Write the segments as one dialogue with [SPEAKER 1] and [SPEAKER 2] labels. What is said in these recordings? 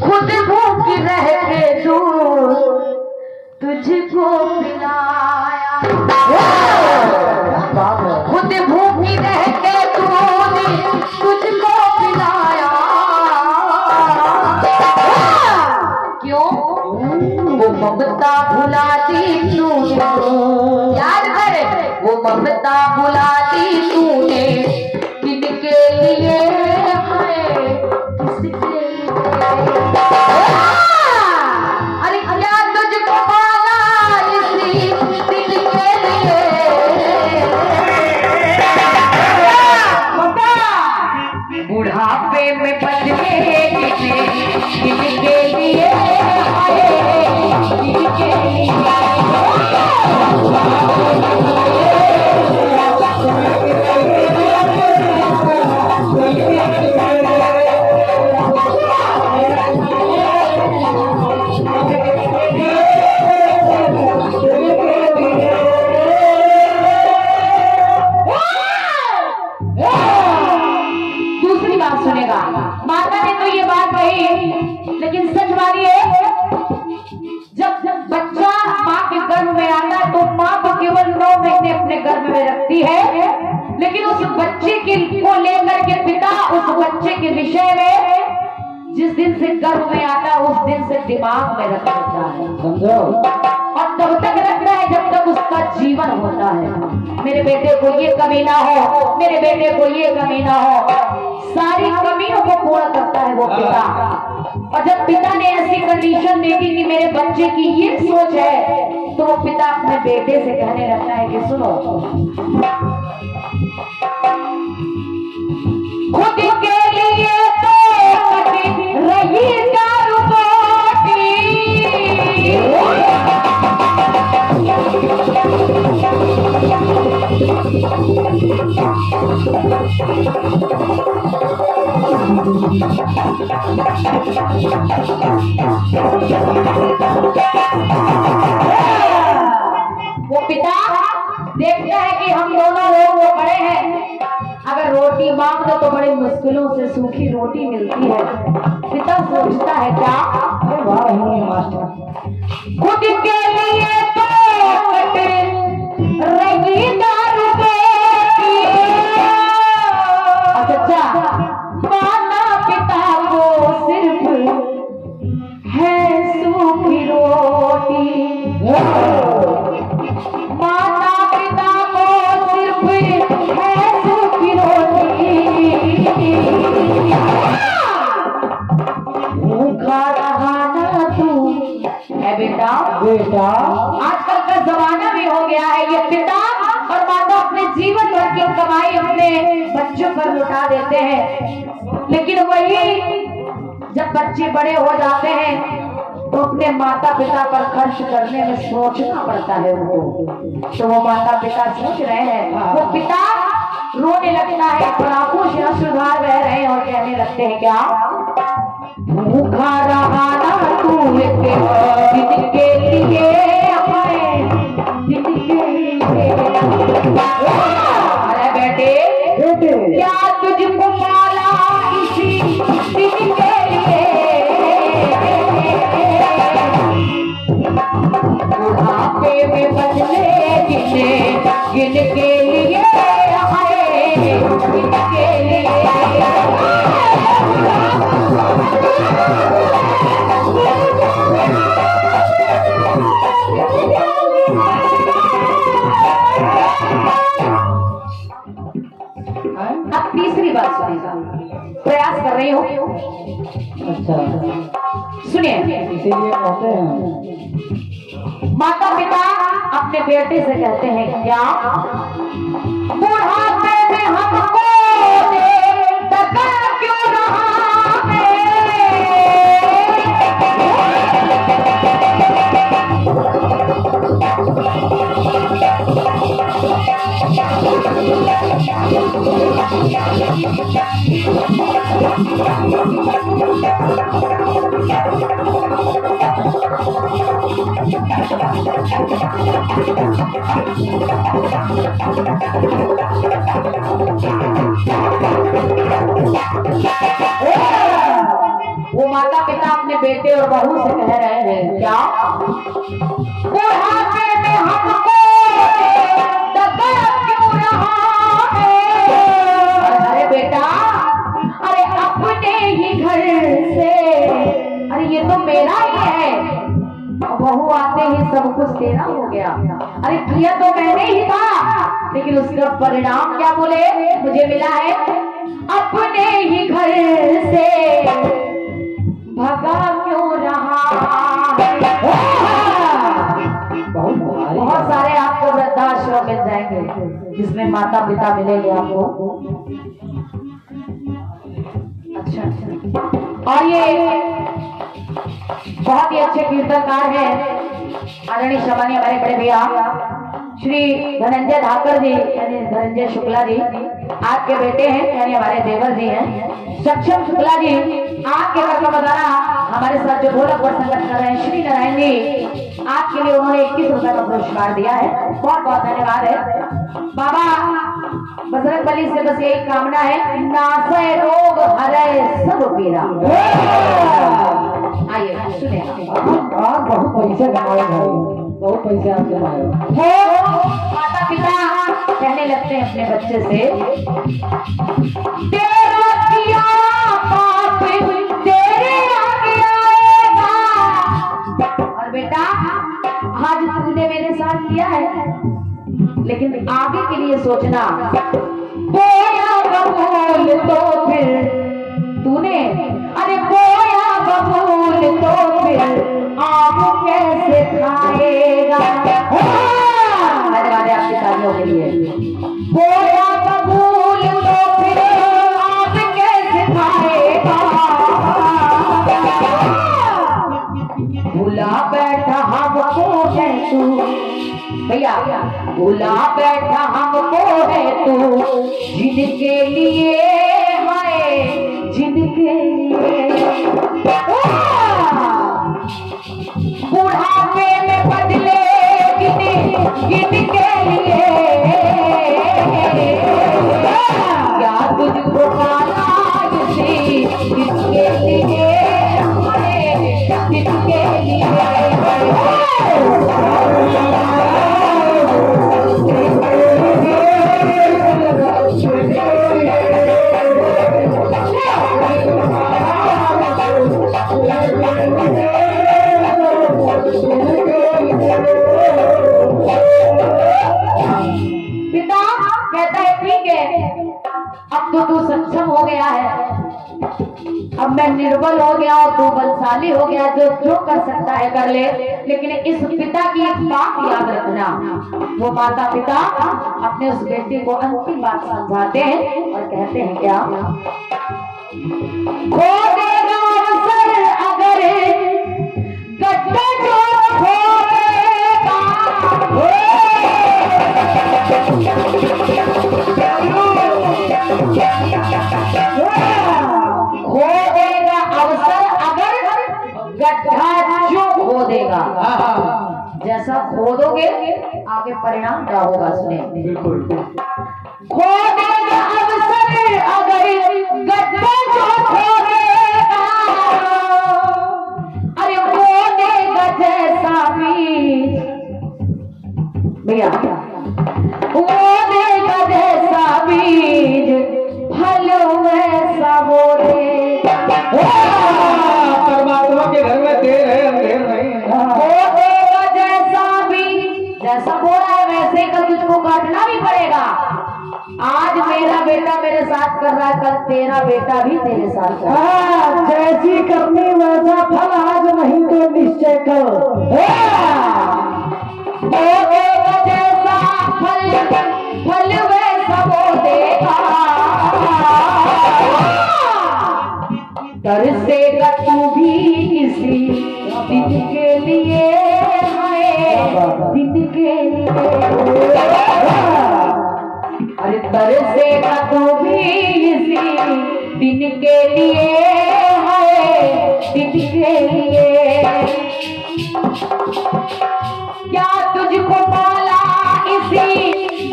[SPEAKER 1] खुद भूख रह के दूर तुझको पिलाया, खुद भूखी रह के दूध तुझको पिलाया। क्यों? वो ममता भुलाती तूने, याद करे, वो ममता भुलाती तूने किनके लिए है, किसके लिए? अरे क्या तुझको पाला इसी दिल के लिए? बुढ़ापे में बचने किनके लिए आए, किनके लिए? सुनेगा, माता ने तो ये बात कही, लेकिन सच मानिए, जब बच्चा माँ के गर्भ में आता है तो माँ को केवल 9 महीने अपने गर्भ में रखती है, लेकिन उस बच्चे को लेकर के पिता उस बच्चे के विषय में जिस दिन से गर्भ में आता है उस दिन से दिमाग में रख देता है, समझो, और तब तक रखता है जब तक उसका जीवन होता है। मेरे बेटे को ये कमी ना हो, मेरे बेटे को ये कमी ना हो, सारी कमियों को पूरा करता है वो पिता। और जब पिता ने ऐसी कंडीशन देखी कि मेरे बच्चे की ये सोच है, तो वो पिता अपने बेटे से कहने लगता है कि सुनो, खुद के लिए तो रही दारू बाटी, वो पिता देखता है कि हम दोनों लोग वो बड़े हैं, अगर रोटी मांग दो तो बड़ी मुश्किलों से सूखी रोटी मिलती है। पिता सोचता है क्या, मास्टर खुद के लिए तो रही दारू बाटी। अच्छा, माता पिता को सिर्फ है सूखी रोटी, माता पिता को सिर्फ है सूखी रोटी, भूखा रहा ना तू है बेटा। बेटा आजकल का जमाना भी हो गया है, ये पिता और माता अपने जीवन भर की कमाई अपने बच्चों पर लुटा देते हैं, लेकिन वही जब बच्चे बड़े हो जाते हैं तो अपने माता पिता पर खर्च करने में सोचना पड़ता है उनको। तो वो माता पिता सोच रहे हैं, वो पिता रोने लगता है, आंखों से अश्रुधार बह रहे हैं और कहने लगते हैं क्या, भूखा रहा ना तू जिनके लिए हमारे जिनके लिए। अरे बेटे क्या तुझको पाला इसी दिन के लिए, बुढ़ापे में बदले जिनके लिए आए, जिनके लिए। अब तीसरी बात सुनिएगा, प्रयास कर रही हूँ। अच्छा सुनिए, इसीलिए कहते हैं माता पिता अपने बेटे से कहते हैं क्या, बुढ़ापे में हमको टका क्यों रहा है, वो माता पिता अपने बेटे और बहू से कह रहे हैं क्या, बुढ़ापे में हमको दर्द क्यों रहा है। अरे बेटा, अरे अपने ही घर से, अरे ये तो मेरा ही है, बहू आते ही सब कुछ तेरा हो गया। अरे किया तो मैंने ही था, लेकिन उसका परिणाम क्या बोले मुझे मिला है, अपने ही घर से भगा क्यों रहा। बहुत सारे आपको वृद्धाश्रम मिल जाएंगे जिसमें माता पिता मिलेंगे आपको। अच्छा, और ये बहुत ही अच्छे कीर्तनकार हैं आदरणीय शमानी हमारे बड़े भैया श्री धनंजय धाकर जी यानी धनंजय शुक्ला जी, आपके बेटे हैं यानी हमारे देवर जी हैं सक्षम शुक्ला जी। आपके घर का बधाना हमारे साथ जो ढोलक और संगत कर रहे हैं श्री नारायण जी, आपके लिए उन्होंने 21 रुपए का पुरस्कार दिया है, बहुत बहुत धन्यवाद है। बाबा बजरंग बली से बस यही कामना है, नासै रोग हरै सब पीरा। आइए सुने,
[SPEAKER 2] आप बहुत पैसे कमाए भाई, बहुत पैसे आप कमाए।
[SPEAKER 1] माता पिता कहने लगते हैं अपने बच्चे से, तेरा किया पाप तेरे आगे आएगा। और बेटा आज तूने मेरे साथ किया है, लेकिन आगे के लिए सोचना, बोया बबूल तो फिर तूने, अरे बोया बबूल तो फिर आम कैसे खाएगा। धन्यवाद आपकी तालियों के लिए। बोया बबूल तो फिर आम कैसे खाएगा, भुला बैठा हमको है तू भैया, भुला बैठा हमको है तू जिनके लिए है, जिनके लिए बुढ़ापे में बदले जिनके लिए क्या तुझको पाना किसी जिसके लिए जिसके लिए पिता कहता है ठीक है, अब तो तू सक्षम हो गया है, अब मैं निर्बल हो गया और तू बलशाली हो गया, जो कर सकता है कर ले। लेकिन इस पिता की एक बात याद रखना, वो माता पिता अपने उस बेटे को अंतिम बात समझाते हैं और कहते हैं क्या, खो देगा अवसर अगर गड्ढा जो खोदेगा, खो देगा अवसर अगर गड्ढा जो खोदेगा। जैसा खोदोगे आगे परिणाम क्या होगा सुने, खो देगा अवसर अगर गड्ढा जो खोदेगा, अरे खोदेगा जैसा बीज भैया, वो देगा जैसा बीज फल वैसा बोलेगा।
[SPEAKER 2] परमात्मा के घर में देर है अंधेर नहीं।
[SPEAKER 1] वो देगा जैसा बीज, जैसा बोला है वैसे कल तुझको काटना भी पड़ेगा। आज मेरा बेटा मेरे साथ कर रहा है, कल तेरा बेटा भी तेरे साथ कर रहा है।
[SPEAKER 2] जैसी करनी वैसा फल, आज नहीं तो निश्चय कल।
[SPEAKER 1] जैसा फल फल वैसा वो देगा, तरसेगा तू भी इसी दिन के लिए, दिन के लिए। अरे तरसेगा तू भी इसी दिन के लिए, दिन के लिए। क्या तुझको पाला इसी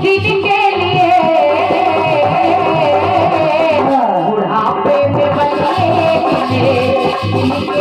[SPEAKER 1] दिन के लिए, बुढ़ापे में बदले Thank you.